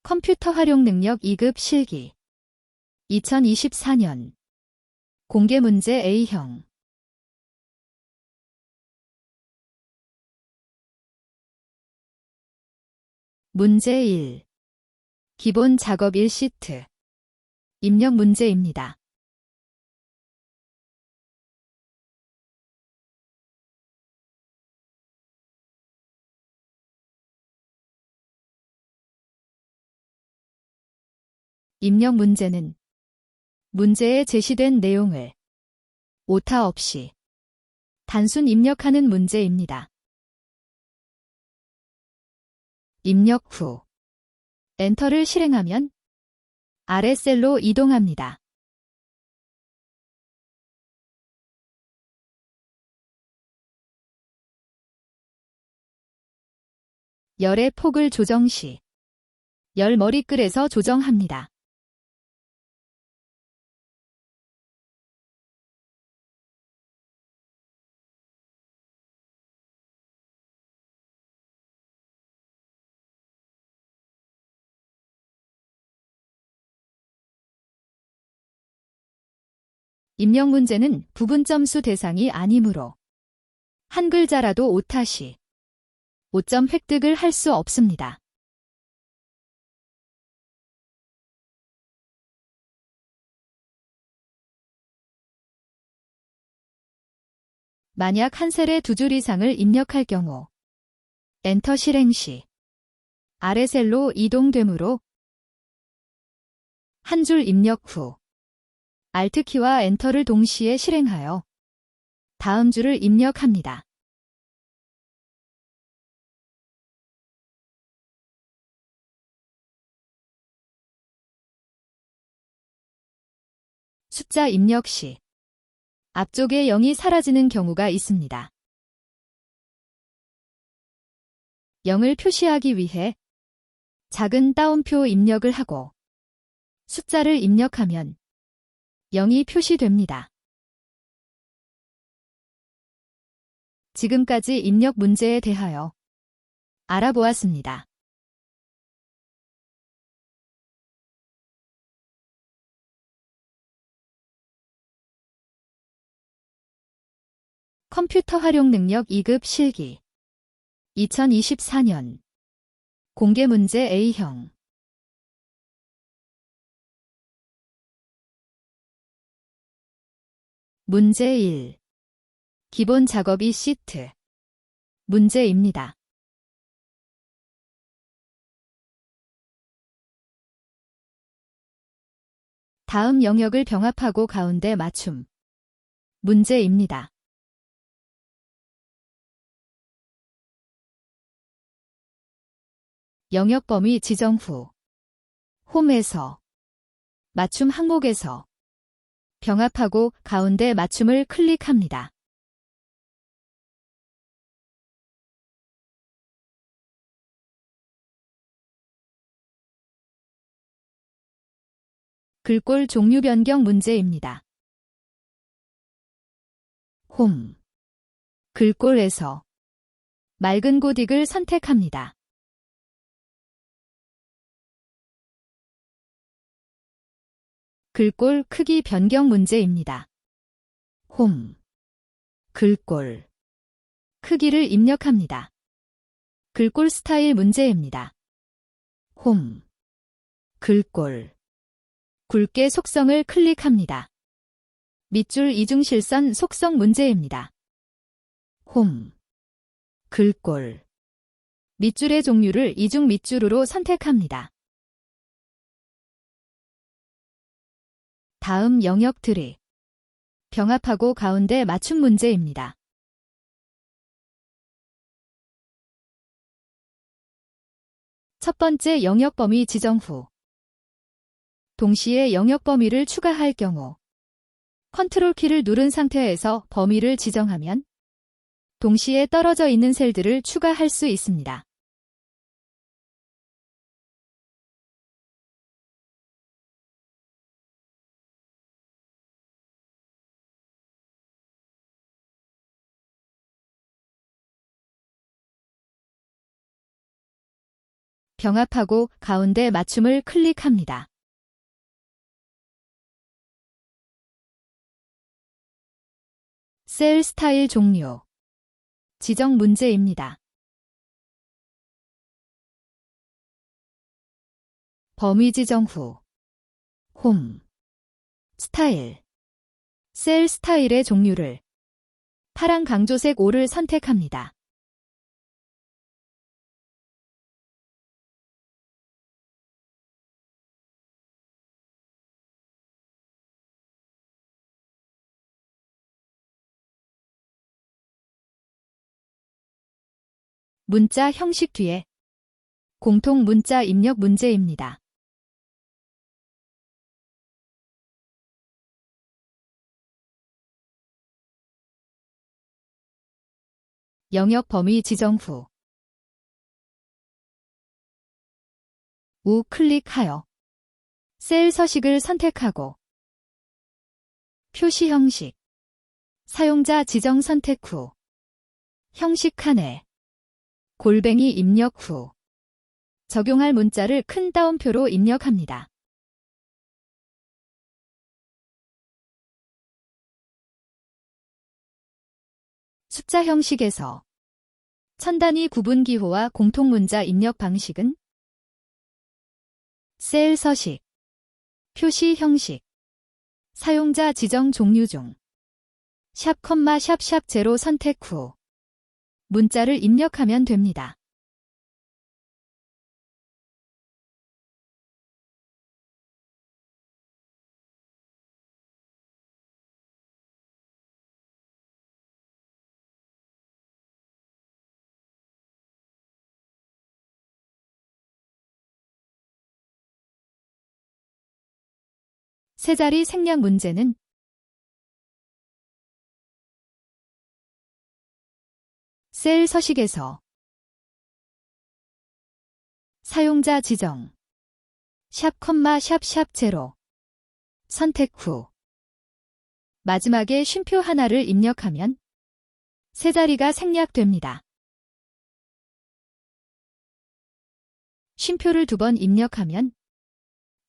컴퓨터 활용 능력 2급 실기 2024년 공개 문제 A형 문제 1. 기본 작업 1시트 입력 문제입니다. 입력 문제는 문제에 제시된 내용을 오타 없이 단순 입력하는 문제입니다. 입력 후 엔터를 실행하면 아래 셀로 이동합니다. 열의 폭을 조정 시 열 머리글에서 조정합니다. 입력 문제는 부분점수 대상이 아니므로 한 글자라도 오타 시 5점 획득을 할 수 없습니다. 만약 한 셀에 두 줄 이상을 입력할 경우 엔터 실행 시 아래 셀로 이동되므로 한 줄 입력 후 Alt키와 엔터를 동시에 실행하여 다음 줄을 입력합니다. 숫자 입력 시 앞쪽에 0이 사라지는 경우가 있습니다. 0을 표시하기 위해 작은 따옴표 입력을 하고 숫자를 입력하면 0이 표시됩니다. 지금까지 입력 문제에 대하여 알아보았습니다. 컴퓨터 활용 능력 2급 실기 2024년 공개 문제 A형 문제 1. 기본 작업 2시트 문제입니다. 다음 영역을 병합하고 가운데 맞춤 문제입니다. 영역 범위 지정 후 홈에서 맞춤 항목에서 병합하고 가운데 맞춤을 클릭합니다. 글꼴 종류 변경 문제입니다. 홈 글꼴에서 맑은 고딕을 선택합니다. 글꼴 크기 변경 문제입니다. 홈 글꼴 크기를 입력합니다. 글꼴 스타일 문제입니다. 홈 글꼴 굵게 속성을 클릭합니다. 밑줄 이중실선 속성 문제입니다. 홈 글꼴 밑줄의 종류를 이중 밑줄으로 선택합니다. 다음 영역들이 병합하고 가운데 맞춤 문제입니다. 첫 번째 영역 범위 지정 후 동시에 영역 범위를 추가할 경우 컨트롤 키를 누른 상태에서 범위를 지정하면 동시에 떨어져 있는 셀들을 추가할 수 있습니다. 병합하고 가운데 맞춤을 클릭합니다. 셀 스타일 종류. 지정 문제입니다. 범위 지정 후 홈, 스타일, 셀 스타일의 종류를 파란 강조색 5를 선택합니다. 문자 형식 뒤에 공통 문자 입력 문제입니다. 영역 범위 지정 후 우클릭하여 셀 서식을 선택하고 표시 형식, 사용자 지정 선택 후 형식 칸에 골뱅이 입력 후 적용할 문자를 큰 따옴표로 입력합니다. 숫자 형식에서 천단위 구분 기호와 공통 문자 입력 방식은 셀 서식, 표시 형식, 사용자 지정 종류 중 샵, 샵 0 선택 후 문자를 입력하면 됩니다. 세 자리 생략 문제는 셀 서식에서 사용자 지정 샵, 샵 0 선택 후 마지막에 쉼표 하나를 입력하면 세 자리가 생략됩니다. 쉼표를 2번 입력하면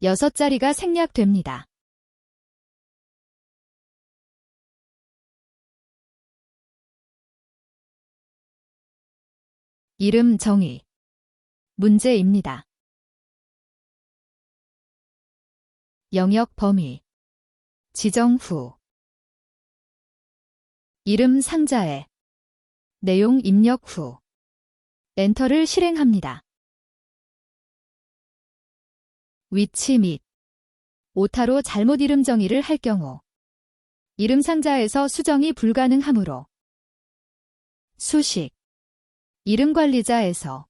6자리가 생략됩니다. 이름 정의 문제입니다. 영역 범위 지정 후 이름 상자에 내용 입력 후 엔터를 실행합니다. 위치 및 오타로 잘못 이름 정의를 할 경우 이름 상자에서 수정이 불가능하므로 수식 이름 관리자에서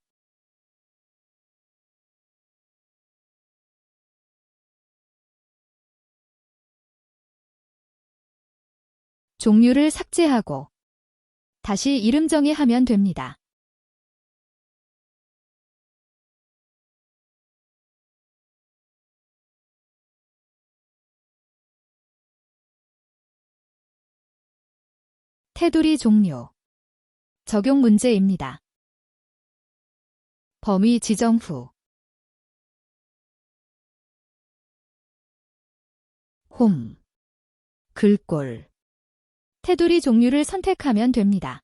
종류를 삭제하고 다시 이름 정의하면 됩니다. 테두리 종류 적용 문제입니다. 범위 지정 후 홈, 글꼴, 테두리 종류를 선택하면 됩니다.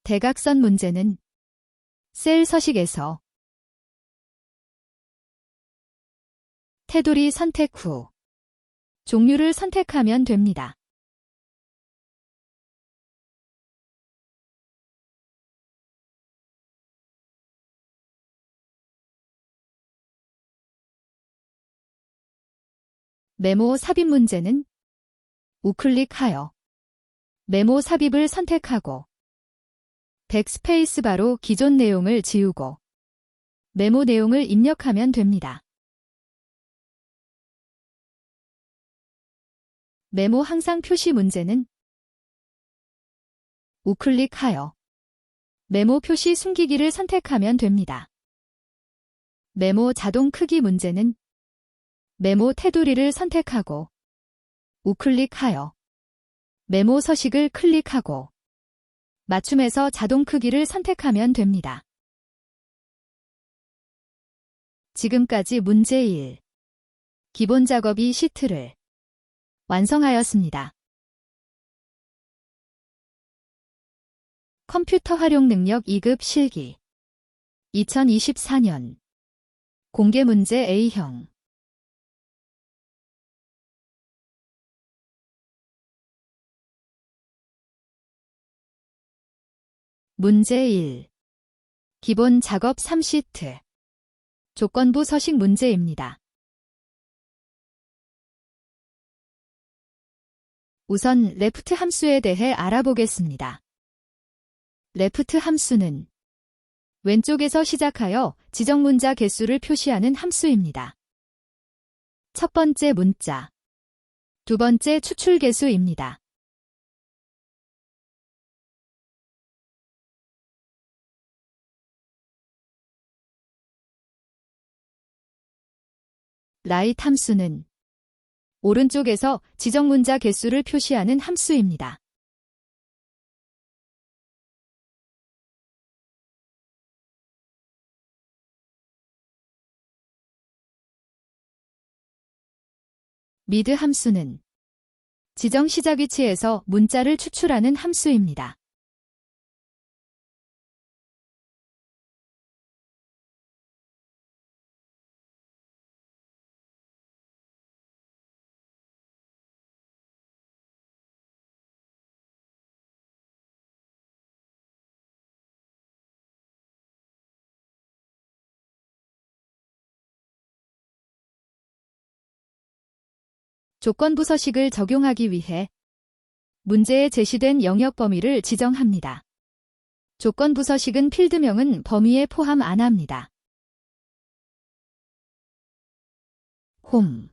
대각선 문제는 셀 서식에서 테두리 선택 후 종류를 선택하면 됩니다. 메모 삽입 문제는 우클릭하여 메모 삽입을 선택하고 백스페이스바로 기존 내용을 지우고 메모 내용을 입력하면 됩니다. 메모 항상 표시 문제는 우클릭하여 메모 표시 숨기기를 선택하면 됩니다. 메모 자동 크기 문제는 메모 테두리를 선택하고 우클릭하여 메모 서식을 클릭하고 맞춤에서 자동 크기를 선택하면 됩니다. 지금까지 문제 1. 기본 작업이 시트를 완성하였습니다. 컴퓨터 활용 능력 2급 실기 2024년 공개 문제 A형 문제 1. 기본 작업 3시트 조건부 서식 문제입니다. 우선 레프트 함수에 대해 알아보겠습니다. 레프트 함수는 왼쪽에서 시작하여 지정 문자 개수를 표시하는 함수입니다. 첫 번째 문자, 두 번째 추출 개수입니다. 라이트 함수는 오른쪽에서 지정 문자 개수를 표시하는 함수입니다. 미드 함수는 지정 시작 위치에서 문자를 추출하는 함수입니다. 조건부 서식을 적용하기 위해 문제에 제시된 영역 범위를 지정합니다. 조건부 서식은 필드명은 범위에 포함 안 합니다. 홈,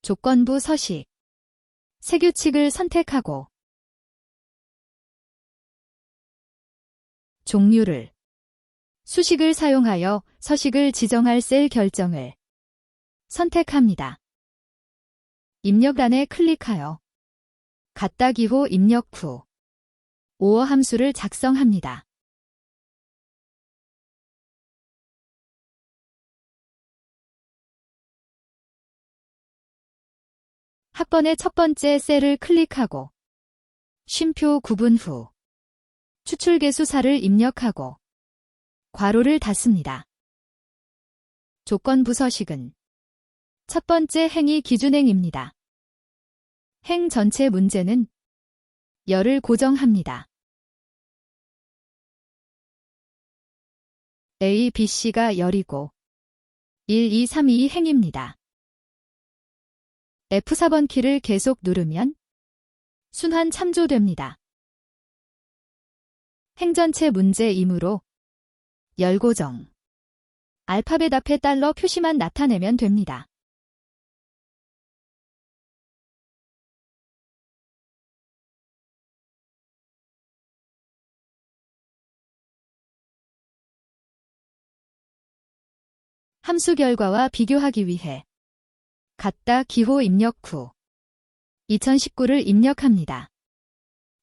조건부 서식, 새 규칙을 선택하고 종류를 수식을 사용하여 서식을 지정할 셀 결정을 선택합니다. 입력란에 클릭하여 갖다 기호 입력 후 오어 함수를 작성합니다. 학번의 첫 번째 셀을 클릭하고 쉼표 구분 후 추출 개수사를 입력하고 괄호를 닫습니다. 조건부 서식은 첫 번째 행이 기준행입니다. 행 전체 문제는 열을 고정합니다. A, B, C가 열이고 1, 2, 3, 2 행입니다. F4번 키를 계속 누르면 순환 참조됩니다. 행 전체 문제이므로 열 고정, 알파벳 앞에 달러 표시만 나타내면 됩니다. 함수 결과와 비교하기 위해 갖다 기호 입력 후 2019를 입력합니다.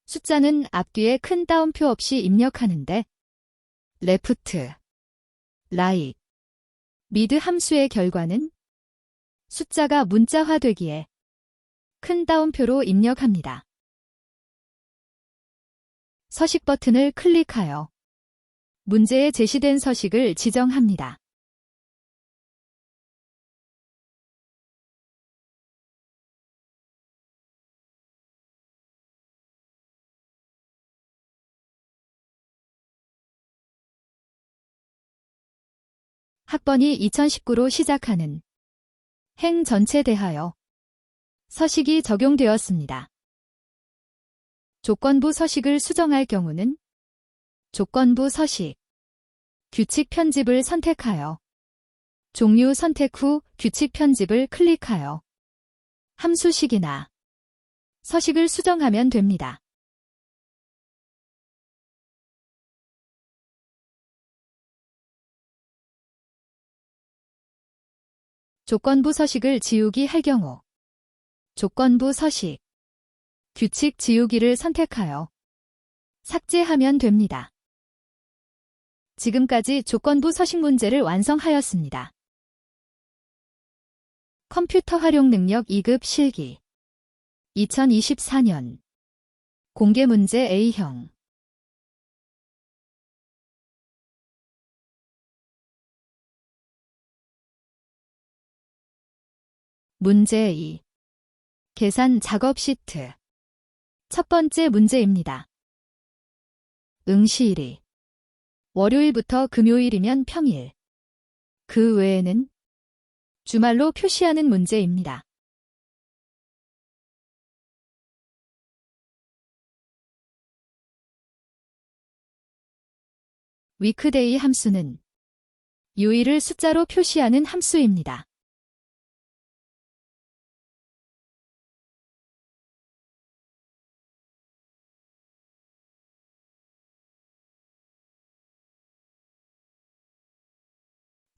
숫자는 앞뒤에 큰 따옴표 없이 입력하는데 레프트, 라이트, 미드 함수의 결과는 숫자가 문자화되기에 큰 따옴표로 입력합니다. 서식 버튼을 클릭하여 문제에 제시된 서식을 지정합니다. 학번이 2019로 시작하는 행 전체 대하여 서식이 적용되었습니다. 조건부 서식을 수정할 경우는 조건부 서식, 규칙 편집을 선택하여 종류 선택 후 규칙 편집을 클릭하여 함수식이나 서식을 수정하면 됩니다. 조건부 서식을 지우기 할 경우 조건부 서식 규칙 지우기를 선택하여 삭제하면 됩니다. 지금까지 조건부 서식 문제를 완성하였습니다. 컴퓨터 활용 능력 2급 실기 2024년 공개 문제 A형 문제 2 계산 작업 시트 첫 번째 문제입니다. 응시일이 월요일부터 금요일이면 평일, 그 외에는 주말로 표시하는 문제입니다. 위크데이 함수는 요일을 숫자로 표시하는 함수입니다.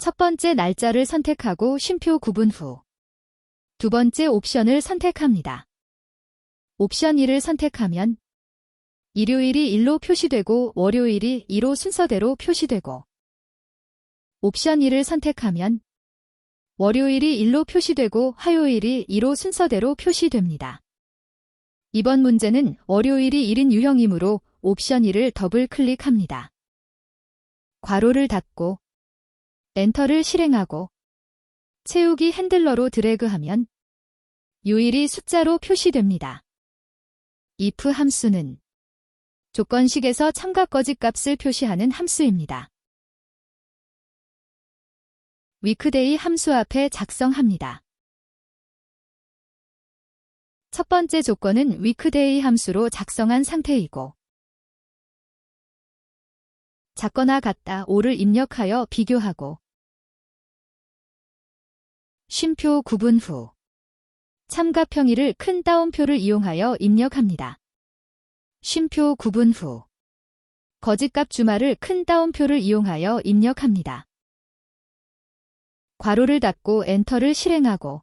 첫 번째 날짜를 선택하고 쉼표 구분 후 두 번째 옵션을 선택합니다. 옵션 1을 선택하면 일요일이 1로 표시되고 월요일이 2로 순서대로 표시되고 옵션 2를 선택하면 월요일이 1로 표시되고 화요일이 2로 순서대로 표시됩니다. 이번 문제는 월요일이 1인 유형이므로 옵션 2를 더블 클릭합니다. 괄호를 닫고 엔터를 실행하고 채우기 핸들러로 드래그하면 요일이 숫자로 표시됩니다. if 함수는 조건식에서 참가 거짓 값을 표시하는 함수입니다. 위크데이 함수 앞에 작성합니다. 첫 번째 조건은 위크데이 함수로 작성한 상태이고 작거나 같다 5를 입력하여 비교하고 쉼표 구분 후 참가 평일을 큰 따옴표를 이용하여 입력합니다. 쉼표 구분 후 거짓값 주말을 큰 따옴표를 이용하여 입력합니다. 괄호를 닫고 엔터를 실행하고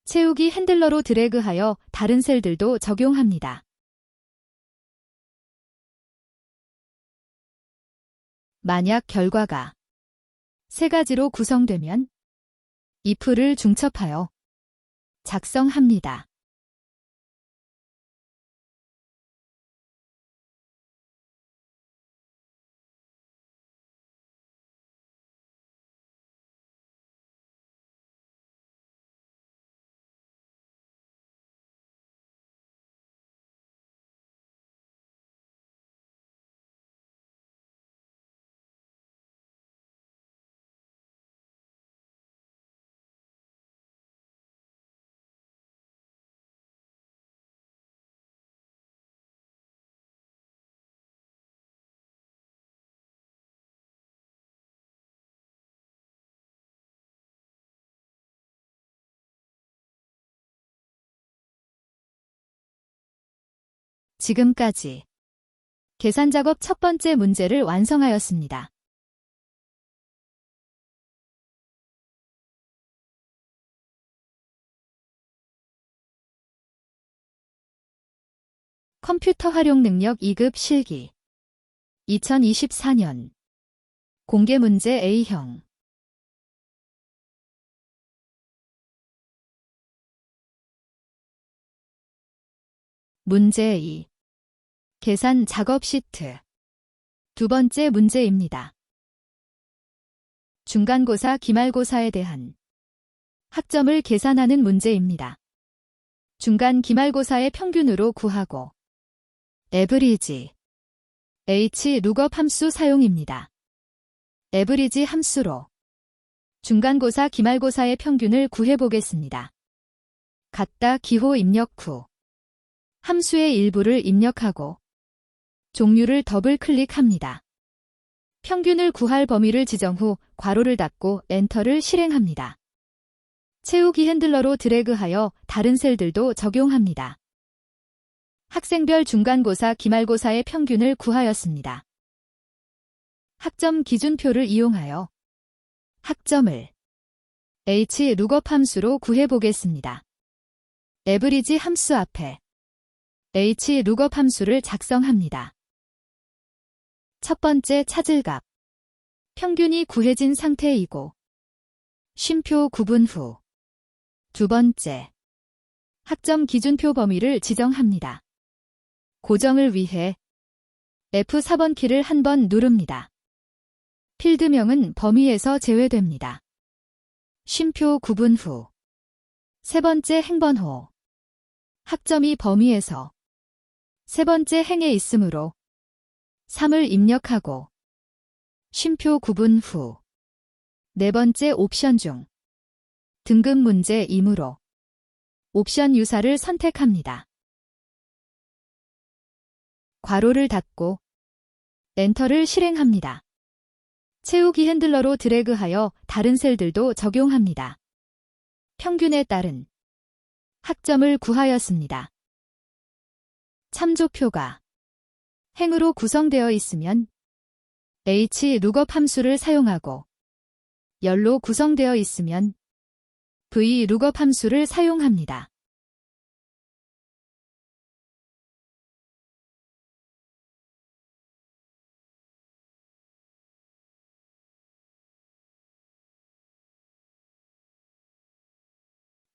채우기 핸들러로 드래그하여 다른 셀들도 적용합니다. 만약 결과가 세 가지로 구성되면 if를 중첩하여 작성합니다. 지금까지 계산 작업 첫 번째 문제를 완성하였습니다. 컴퓨터 활용 능력 2급 실기 2024년 공개 문제 A형 문제 2 계산 작업 시트 두 번째 문제입니다. 중간고사, 기말고사에 대한 학점을 계산하는 문제입니다. 중간 기말고사의 평균으로 구하고 average h lookup 함수 사용입니다. average 함수로 중간고사, 기말고사의 평균을 구해보겠습니다. 같다 기호 입력 후 함수의 일부를 입력하고 종류를 더블 클릭합니다. 평균을 구할 범위를 지정 후 괄호를 닫고 엔터를 실행합니다. 채우기 핸들러로 드래그하여 다른 셀들도 적용합니다. 학생별 중간고사, 기말고사의 평균을 구하였습니다. 학점 기준표를 이용하여 학점을 hlookup 함수로 구해보겠습니다. average 함수 앞에 hlookup 함수를 작성합니다. 첫 번째 찾을 값. 평균이 구해진 상태이고 쉼표 구분 후. 두 번째. 학점 기준표 범위를 지정합니다. 고정을 위해 F4번 키를 한 번 누릅니다. 필드명은 범위에서 제외됩니다. 쉼표 구분 후. 세 번째 행번호. 학점이 범위에서 세 번째 행에 있으므로 3을 입력하고 쉼표 구분 후. 네 번째 옵션 중 등급 문제이므로 옵션 유사를 선택합니다. 괄호를 닫고 엔터를 실행합니다. 채우기 핸들러로 드래그하여 다른 셀들도 적용합니다. 평균에 따른 학점을 구하였습니다. 참조표가 행으로 구성되어 있으면 hlookup 함수를 사용하고 열로 구성되어 있으면 vlookup 함수를 사용합니다.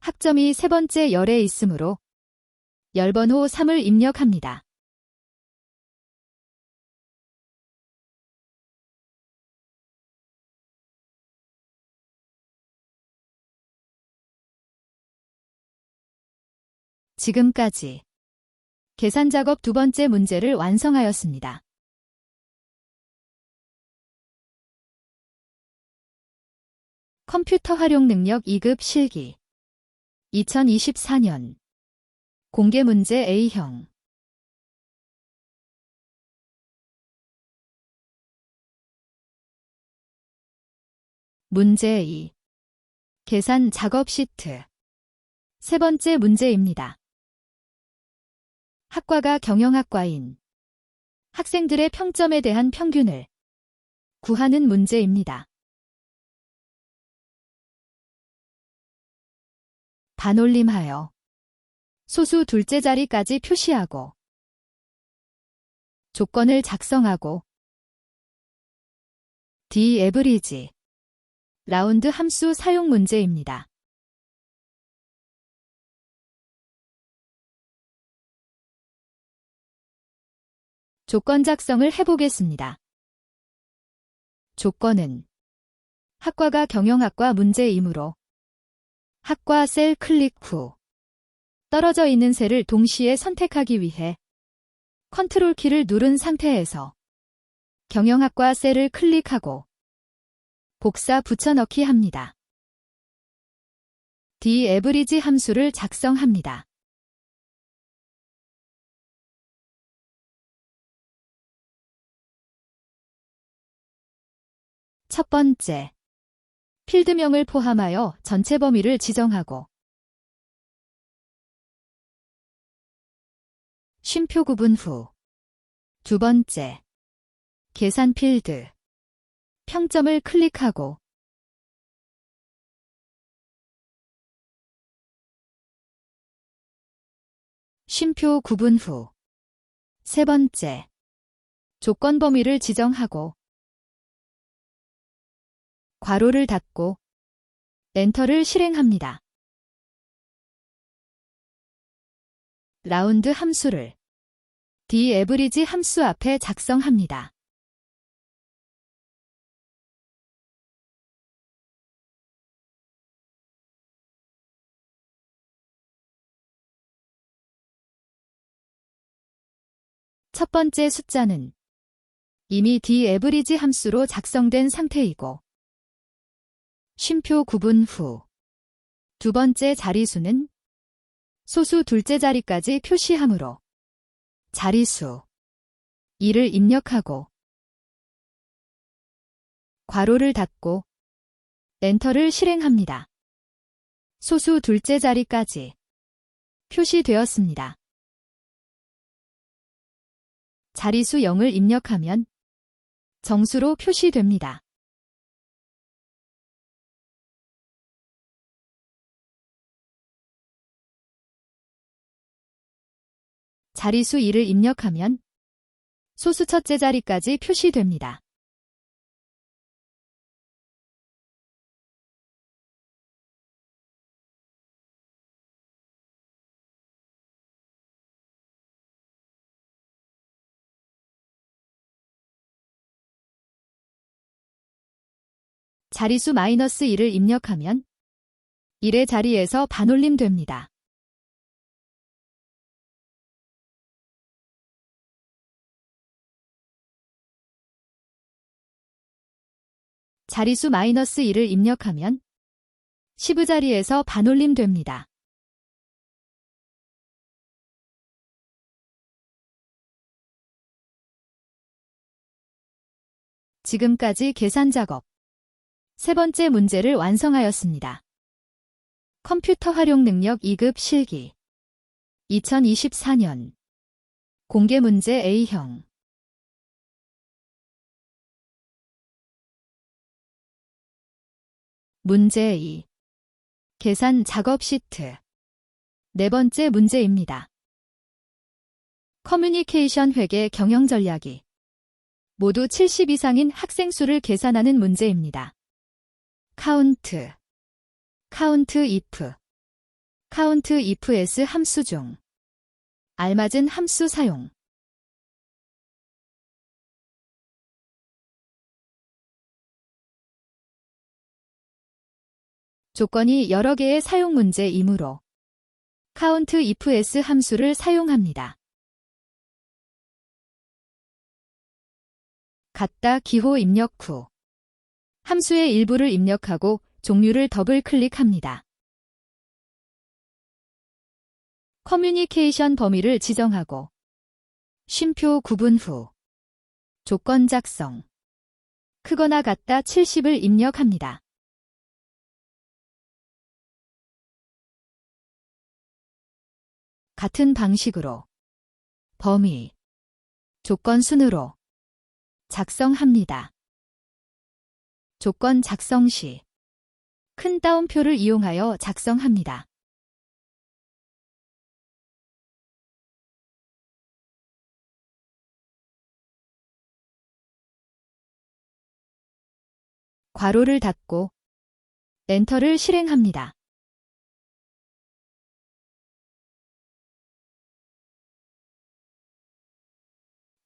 학점이 세 번째 열에 있으므로 열번호 3을 입력합니다. 지금까지 계산 작업 두 번째 문제를 완성하였습니다. 컴퓨터 활용 능력 2급 실기 2024년 공개 문제 A형 문제 2 계산 작업 시트 세 번째 문제입니다. 학과가 경영학과인 학생들의 평점에 대한 평균을 구하는 문제입니다. 반올림하여 소수 둘째 자리까지 표시하고 조건을 작성하고 d-average 라운드 함수 사용 문제입니다. 조건 작성을 해보겠습니다. 조건은 학과가 경영학과 문제이므로 학과 셀 클릭 후 떨어져 있는 셀을 동시에 선택하기 위해 컨트롤 키를 누른 상태에서 경영학과 셀을 클릭하고 복사 붙여넣기 합니다. d-average 함수를 작성합니다. 첫 번째, 필드명을 포함하여 전체 범위를 지정하고 쉼표 구분 후. 두 번째, 계산 필드, 평점을 클릭하고 쉼표 구분 후. 세 번째, 조건 범위를 지정하고 괄호를 닫고 엔터를 실행합니다. 라운드 함수를 d-average 함수 앞에 작성합니다. 첫 번째 숫자는 이미 d-average 함수로 작성된 상태이고 쉼표 구분 후. 두 번째 자리수는 소수 둘째 자리까지 표시하므로 자리수 2를 입력하고 괄호를 닫고 엔터를 실행합니다. 소수 둘째 자리까지 표시되었습니다. 자리수 0을 입력하면 정수로 표시됩니다. 자리수 2를 입력하면 소수 첫째 자리까지 표시됩니다. 자리수 -2를 입력하면 1의 자리에서 반올림 됩니다. 자리수 -2를 입력하면 10의 자리에서 반올림 됩니다. 지금까지 계산 작업 세 번째 문제를 완성하였습니다. 컴퓨터 활용 능력 2급 실기 2024년 공개 문제 A형 문제 2 계산 작업 시트 네 번째 문제입니다. 커뮤니케이션 회계 경영 전략이 모두 70 이상인 학생 수를 계산하는 문제입니다. 카운트 if s 함수 중 알맞은 함수 사용 조건이 여러 개의 사용 문제이므로 if s 함수를 사용합니다. 같다 기호 입력 후 함수의 일부를 입력하고 종류를 더블 클릭합니다. 커뮤니케이션 범위를 지정하고 쉼표 구분 후 조건 작성 크거나 같다 70을 입력합니다. 같은 방식으로 범위, 조건 순으로 작성합니다. 조건 작성 시 큰 따옴표를 이용하여 작성합니다. 괄호를 닫고 엔터를 실행합니다.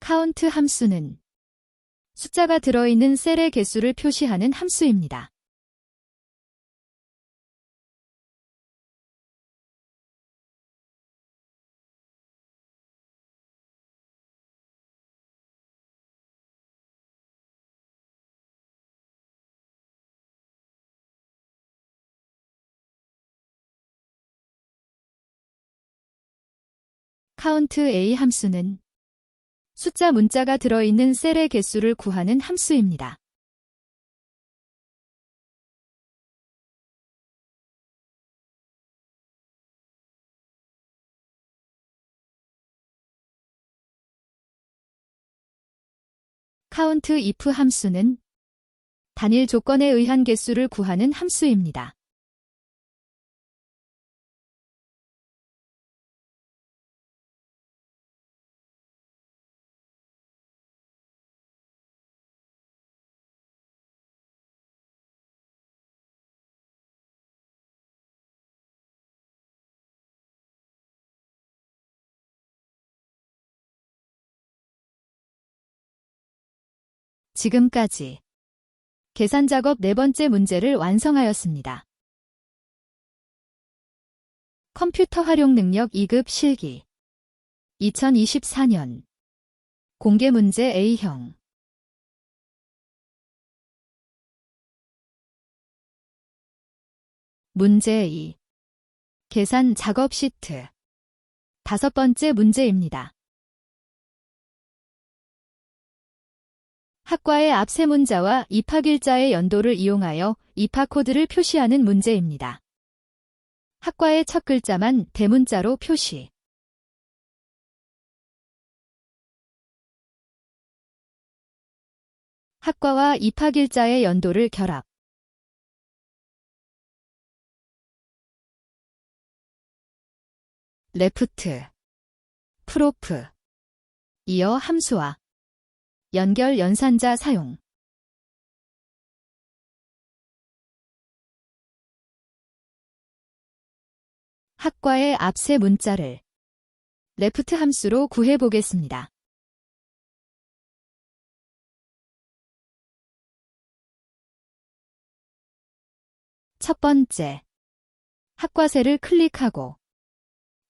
카운트 함수는 숫자가 들어있는 셀의 개수를 표시하는 함수입니다. 카운트 A 함수는 숫자 문자가 들어있는 셀의 개수를 구하는 함수입니다. 카운트 if 함수는 단일 조건에 의한 개수를 구하는 함수입니다. 지금까지 계산 작업 네 번째 문제를 완성하였습니다. 컴퓨터 활용 능력 2급 실기 2024년 공개 문제 A형 문제 2 계산 작업 시트 다섯 번째 문제입니다. 학과의 앞 세 문자와 입학일자의 연도를 이용하여 입학 코드를 표시하는 문제입니다. 학과의 첫 글자만 대문자로 표시. 학과와 입학일자의 연도를 결합. 레프트, 프로프. 이어 함수와 연결 연산자 사용. 학과의 앞세 문자를 레프트 함수로 구해 보겠습니다. 첫 번째, 학과세를 클릭하고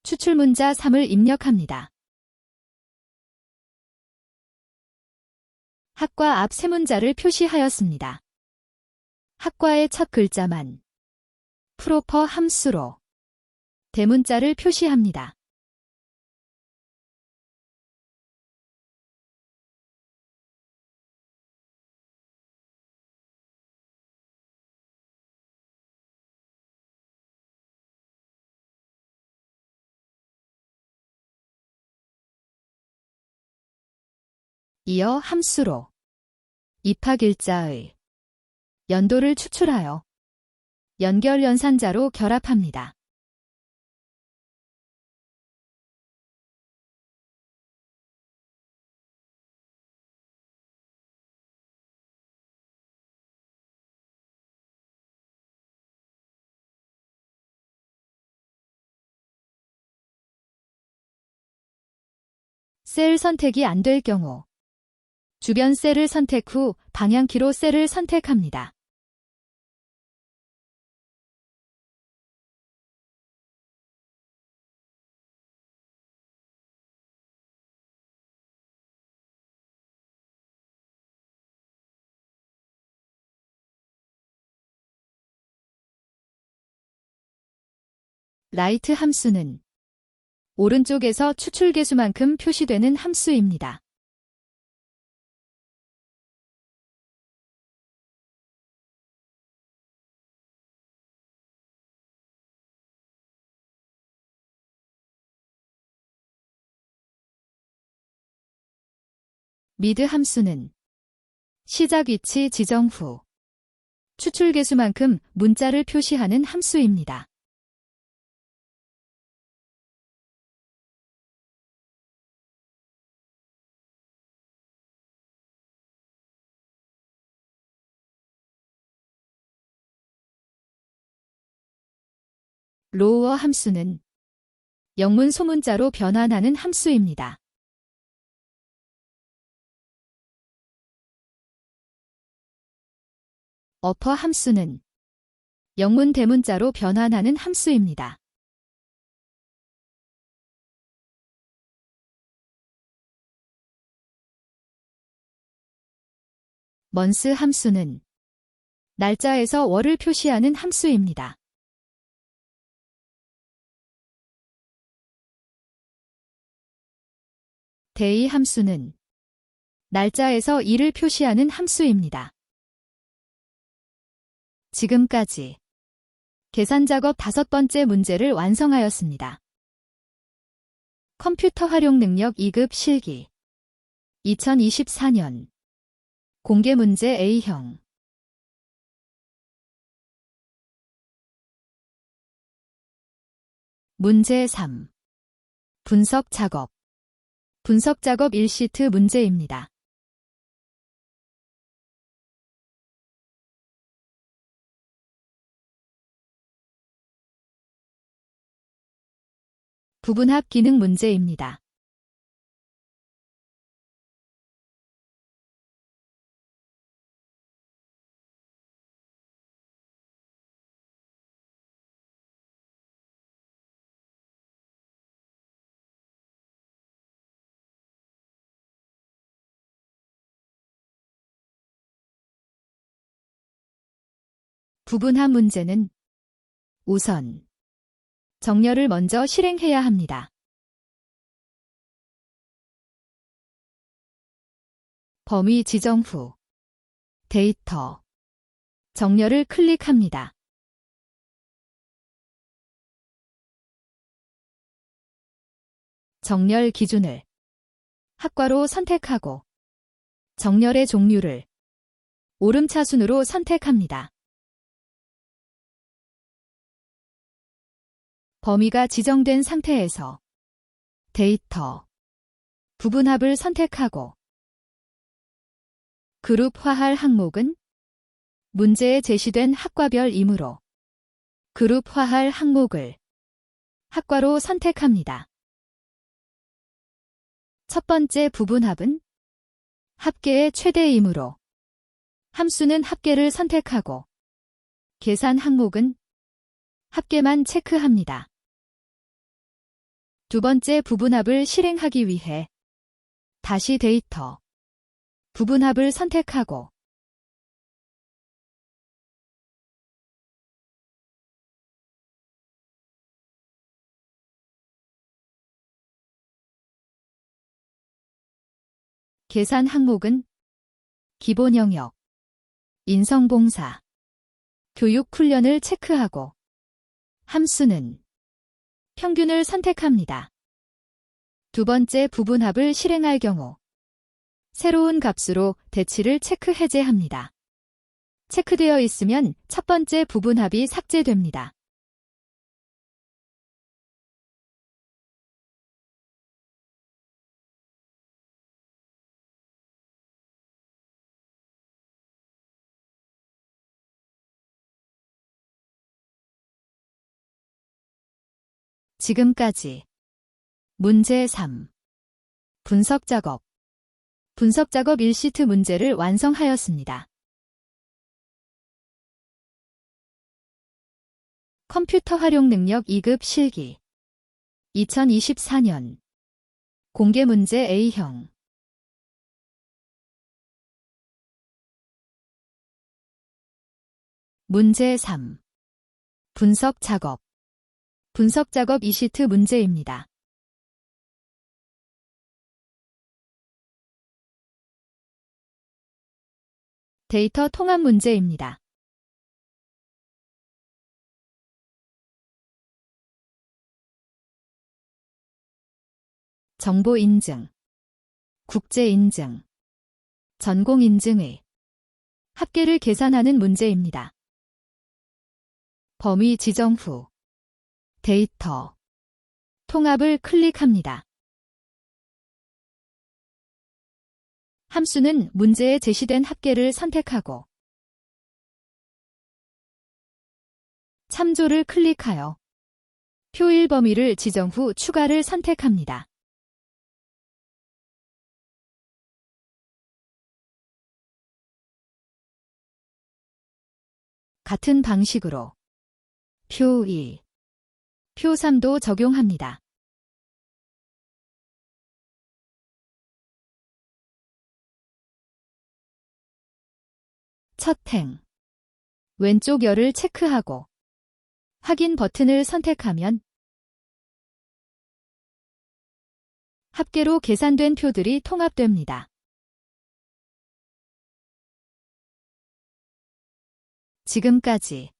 추출문자 3을 입력합니다. 학과 앞 세 문자를 표시하였습니다. 학과의 첫 글자만 프로퍼 함수로 대문자를 표시합니다. 이어 함수로 입학일자의 연도를 추출하여 연결 연산자로 결합합니다. 셀 선택이 안 될 경우 주변 셀을 선택 후 방향키로 셀을 선택합니다. 라이트 함수는 오른쪽에서 추출 개수만큼 표시되는 함수입니다. 미드 함수는 시작 위치 지정 후 추출 개수만큼 문자를 표시하는 함수입니다. 로우어 함수는 영문 소문자로 변환하는 함수입니다. 어퍼 함수는 영문 대문자로 변환하는 함수입니다. 먼스 함수는 날짜에서 월을 표시하는 함수입니다. 데이 함수는 날짜에서 일을 표시하는 함수입니다. 지금까지 계산 작업 5번째 문제를 완성하였습니다. 컴퓨터 활용 능력 2급 실기 2024년 공개 문제 A형 문제 3 분석 작업 1시트 문제입니다. 부분합 기능 문제입니다. 부분합 문제는 우선 정렬을 먼저 실행해야 합니다. 범위 지정 후 데이터, 정렬을 클릭합니다. 정렬 기준을 학과로 선택하고 정렬의 종류를 오름차순으로 선택합니다. 범위가 지정된 상태에서 데이터. 부분합을 선택하고 그룹화할 항목은 문제에 제시된 학과별이므로 그룹화할 항목을 학과로 선택합니다. 첫 번째 부분합은 합계의 최대이므로 함수는 합계를 선택하고 계산 항목은 합계만 체크합니다. 두 번째 부분합을 실행하기 위해 다시 데이터, 부분합을 선택하고 계산 항목은 기본 영역, 인성봉사, 교육 훈련을 체크하고 함수는 평균을 선택합니다. 두 번째 부분합을 실행할 경우 새로운 값으로 대치를 체크 해제합니다. 체크되어 있으면 첫 번째 부분합이 삭제됩니다. 지금까지 문제 3. 분석작업 1시트 문제를 완성하였습니다. 컴퓨터 활용 능력 2급 실기 2024년 공개 문제 A형 문제 3. 분석작업 2시트 문제입니다. 데이터 통합 문제입니다. 정보 인증, 국제 인증, 전공 인증의 합계를 계산하는 문제입니다. 범위 지정 후 데이터, 통합을 클릭합니다. 함수는 문제에 제시된 합계를 선택하고 참조를 클릭하여 표일 범위를 지정 후 추가를 선택합니다. 같은 방식으로 표 2, 표 3도 적용합니다. 첫 행, 왼쪽 열을 체크하고 확인 버튼을 선택하면 합계로 계산된 표들이 통합됩니다. 지금까지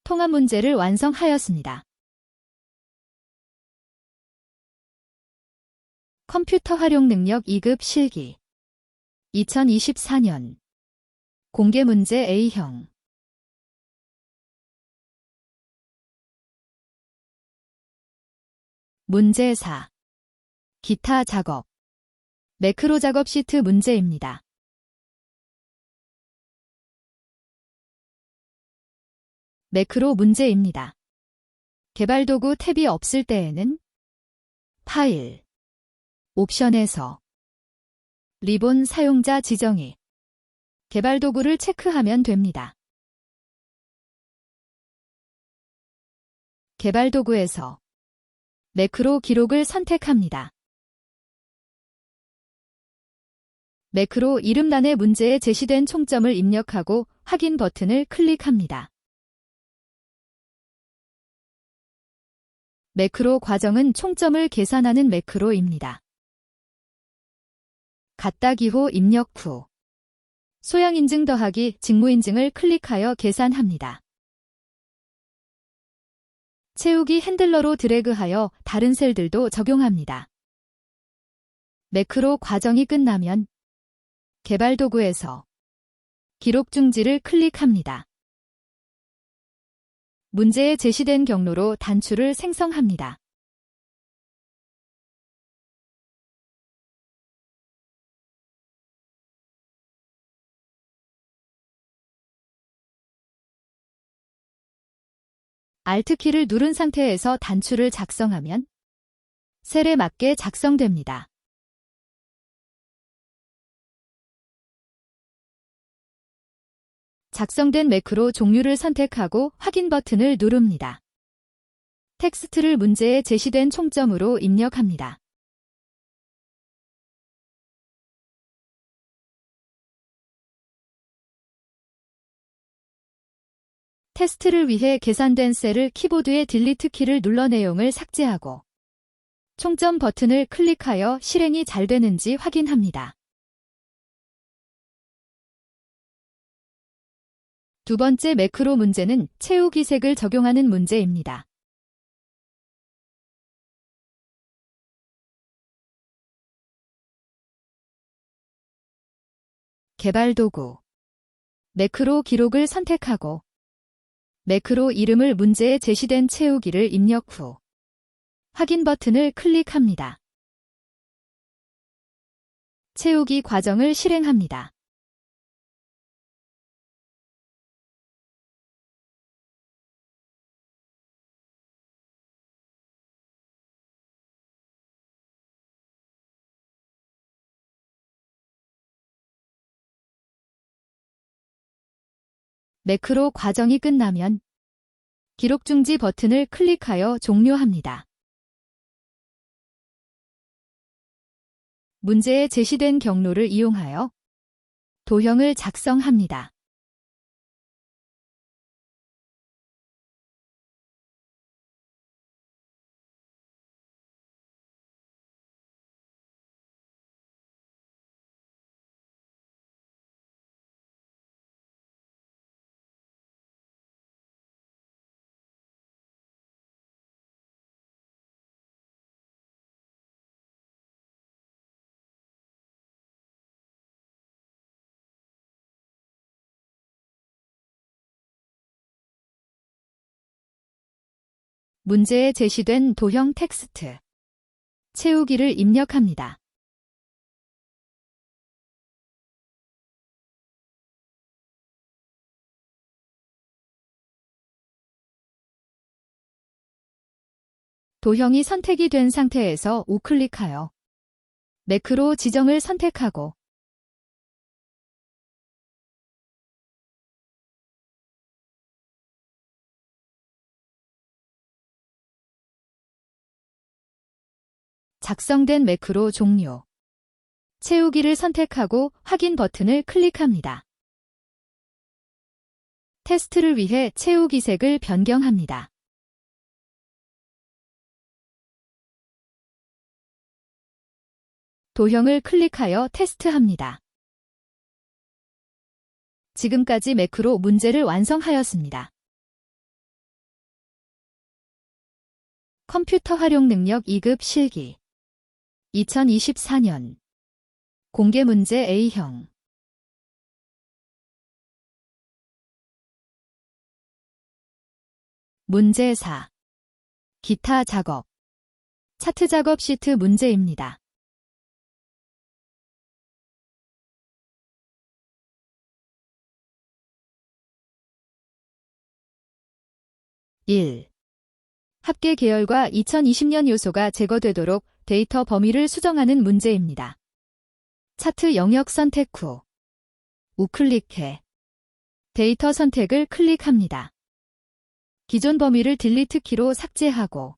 통합 문제를 완성하였습니다. 컴퓨터 활용 능력 2급 실기 2024년 공개 문제 A형 문제 4. 기타 작업 매크로 작업 시트 문제입니다. 매크로 문제입니다. 개발도구 탭이 없을 때에는 파일, 옵션에서 리본 사용자 지정에 개발도구를 체크하면 됩니다. 개발도구에서 매크로 기록을 선택합니다. 매크로 이름란에 문제에 제시된 총점을 입력하고 확인 버튼을 클릭합니다. 매크로 과정은 총점을 계산하는 매크로입니다. 갖다 기호 입력 후 소양 인증 더하기 직무 인증을 클릭하여 계산합니다. 채우기 핸들러로 드래그하여 다른 셀들도 적용합니다. 매크로 과정이 끝나면 개발 도구에서 기록 중지를 클릭합니다. 문제에 제시된 경로로 단추를 생성합니다. Alt키를 누른 상태에서 단추를 작성하면 셀에 맞게 작성됩니다. 작성된 매크로 종류를 선택하고 확인 버튼을 누릅니다. 텍스트를 문제에 제시된 총점으로 입력합니다. 테스트를 위해 계산된 셀을 키보드의 딜리트 키를 눌러 내용을 삭제하고 총점 버튼을 클릭하여 실행이 잘 되는지 확인합니다. 두 번째 매크로 문제는 채우기색을 적용하는 문제입니다. 개발 도구 매크로 기록을 선택하고 매크로 이름을 문제에 제시된 채우기를 입력 후 확인 버튼을 클릭합니다. 채우기 과정을 실행합니다. 매크로 과정이 끝나면 기록 중지 버튼을 클릭하여 종료합니다. 문제에 제시된 경로를 이용하여 도형을 작성합니다. 문제에 제시된 도형 텍스트, 채우기를 입력합니다. 도형이 선택이 된 상태에서 우클릭하여 매크로 지정을 선택하고 작성된 매크로 종료, 채우기를 선택하고 확인 버튼을 클릭합니다. 테스트를 위해 채우기 색을 변경합니다. 도형을 클릭하여 테스트합니다. 지금까지 매크로 문제를 완성하였습니다. 컴퓨터 활용 능력 2급 실기 2024년 공개 문제 A형 문제 4 기타 작업 차트 작업 시트 문제입니다. (1) 합계 계열과 2020년 요소가 제거되도록 데이터 범위를 수정하는 문제입니다. 차트 영역 선택 후 우클릭해 데이터 선택을 클릭합니다. 기존 범위를 딜리트 키로 삭제하고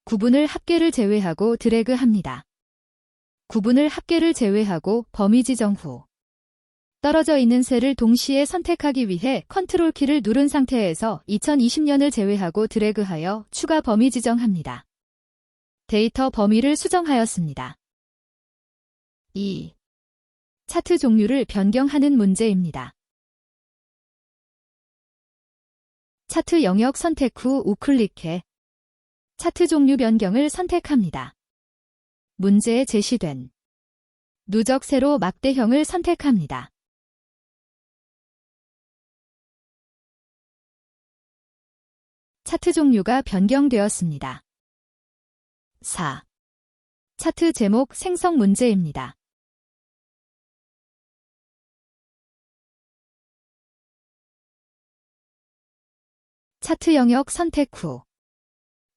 구분을 합계를 제외하고 드래그합니다. 구분을 합계를 제외하고 범위 지정 후 떨어져 있는 셀을 동시에 선택하기 위해 컨트롤 키를 누른 상태에서 2020년을 제외하고 드래그하여 추가 범위 지정합니다. 데이터 범위를 수정하였습니다. 2. 차트 종류를 변경하는 문제입니다. 차트 영역 선택 후 우클릭해 차트 종류 변경을 선택합니다. 문제에 제시된 누적 세로 막대형을 선택합니다. 차트 종류가 변경되었습니다. 4. 차트 제목 생성 문제입니다. 차트 영역 선택 후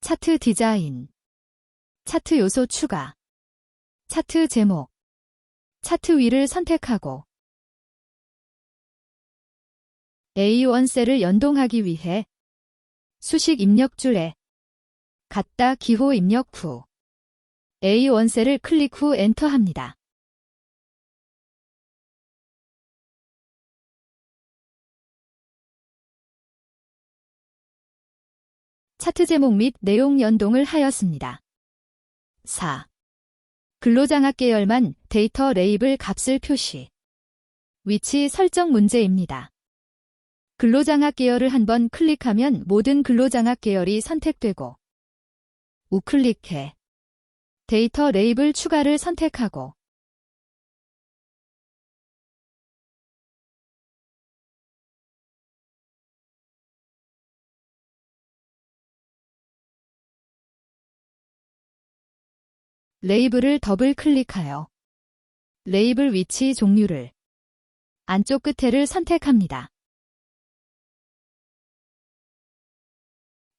차트 디자인, 차트 요소 추가, 차트 제목, 차트 위를 선택하고 A1 셀을 연동하기 위해 수식 입력줄에 같다 기호 입력 후 A1 셀을 클릭 후 엔터합니다. 차트 제목 및 내용 연동을 하였습니다. 4. 근로장악 계열만 데이터 레이블 값을 표시. 위치 설정 문제입니다. 근로장악 계열을 한번 클릭하면 모든 근로장악 계열이 선택되고 우클릭해 데이터 레이블 추가를 선택하고 레이블을 더블 클릭하여 레이블 위치 종류를 안쪽 끝에를 선택합니다.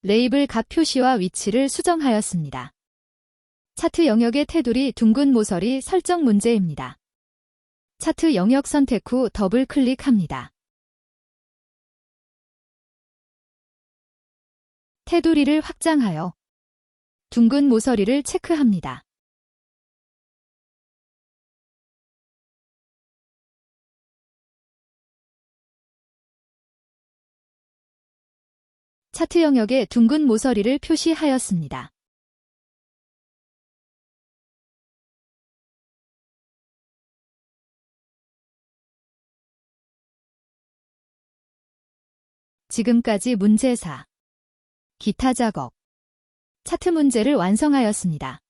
레이블 값 표시와 위치를 수정하였습니다. 차트 영역의 테두리 둥근 모서리 설정 문제입니다. 차트 영역 선택 후 더블 클릭합니다. 테두리를 확장하여 둥근 모서리를 체크합니다. 차트 영역에 둥근 모서리를 표시하였습니다. 지금까지 문제 4. 기타 작업. 차트 문제를 완성하였습니다.